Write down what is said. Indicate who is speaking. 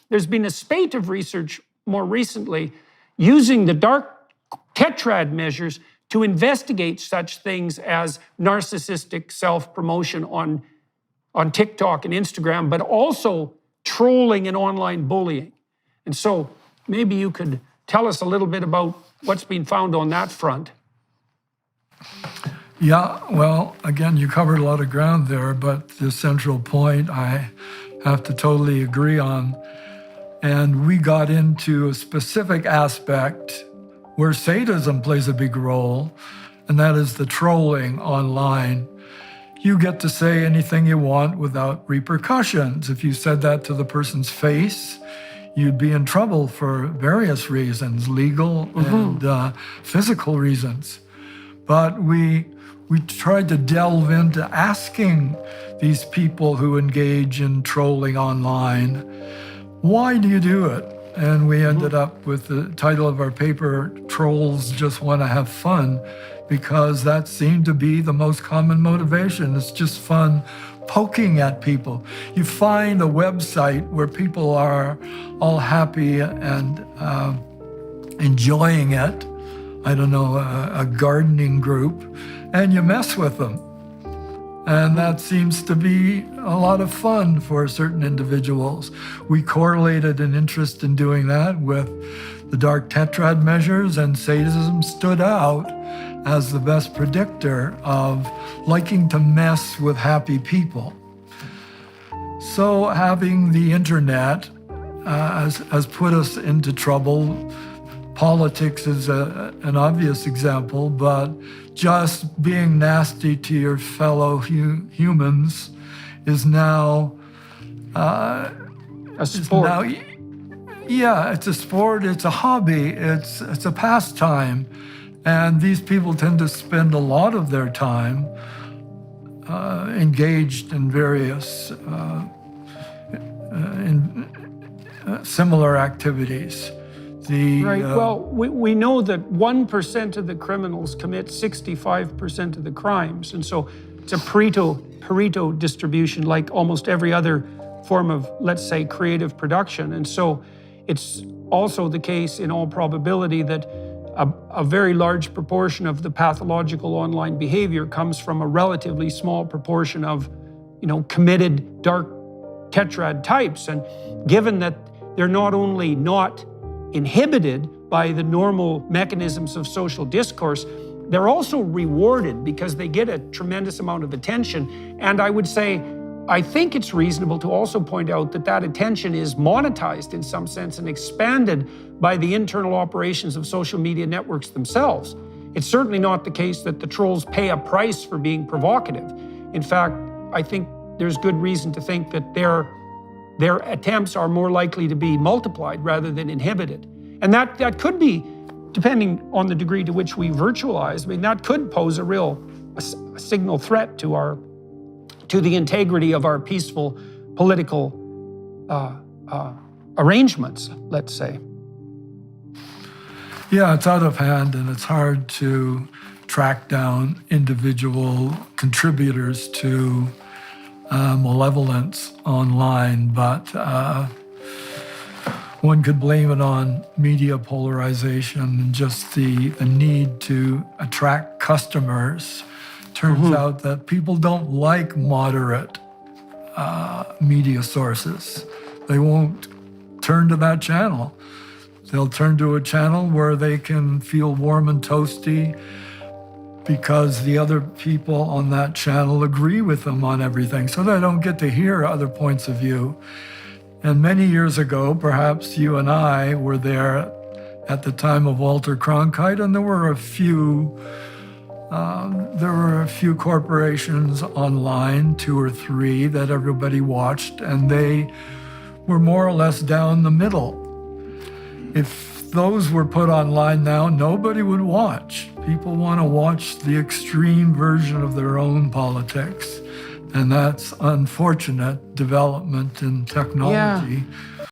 Speaker 1: there's been a spate of research more recently using the dark tetrad measures to investigate such things as narcissistic self-promotion on TikTok and Instagram, but also trolling and online bullying. And so maybe you could tell us a little bit about what's been found on that front.
Speaker 2: Yeah, well, again, you covered a lot of ground there, but the central point I have to totally agree on. And we got into a specific aspect where sadism plays a big role, and that is the trolling online. You get to say anything you want without repercussions. If you said that to the person's face, you'd be in trouble for various reasons, legal and physical reasons. But we tried to delve into asking these people who engage in trolling online, why do you do it? And we ended up with the title of our paper, Trolls Just Want to Have Fun, because that seemed to be the most common motivation. It's just fun poking at people. You find a website where people are all happy and enjoying it, I don't know, a gardening group, and you mess with them. And that seems to be a lot of fun for certain individuals. We correlated an interest in doing that with the dark tetrad measures, and sadism stood out as the best predictor of liking to mess with happy people. So having the internet has put us into trouble. Politics is an obvious example, but just being nasty to your fellow humans is now
Speaker 1: a sport.
Speaker 2: It's a sport, it's a hobby, it's a pastime. And these people tend to spend a lot of their time engaged in various similar activities.
Speaker 1: Well, we know that 1% of the criminals commit 65% of the crimes. And so it's a Pareto distribution, like almost every other form of, let's say, creative production. And so it's also the case in all probability that a very large proportion of the pathological online behavior comes from a relatively small proportion of, committed dark tetrad types. And given that they're not only not inhibited by the normal mechanisms of social discourse, they're also rewarded because they get a tremendous amount of attention. And I would say, I think it's reasonable to also point out that that attention is monetized in some sense and expanded by the internal operations of social media networks themselves. It's certainly not the case that the trolls pay a price for being provocative. In fact, I think there's good reason to think that their attempts are more likely to be multiplied rather than inhibited. And that could be, depending on the degree to which we virtualize, that could pose a signal threat to the integrity of our peaceful political arrangements, let's say.
Speaker 2: Yeah, it's out of hand, and it's hard to track down individual contributors to malevolence online, but one could blame it on media polarization and just the need to attract customers. Turns out that people don't like moderate media sources. They won't turn to that channel. They'll turn to a channel where they can feel warm and toasty because the other people on that channel agree with them on everything, so they don't get to hear other points of view. And many years ago, perhaps you and I were there at the time of Walter Cronkite, and there were a few corporations online, 2 or 3, that everybody watched, and they were more or less down the middle. If those were put online now, nobody would watch. People want to watch the extreme version of their own politics. And that's unfortunate development in technology.
Speaker 1: Yeah.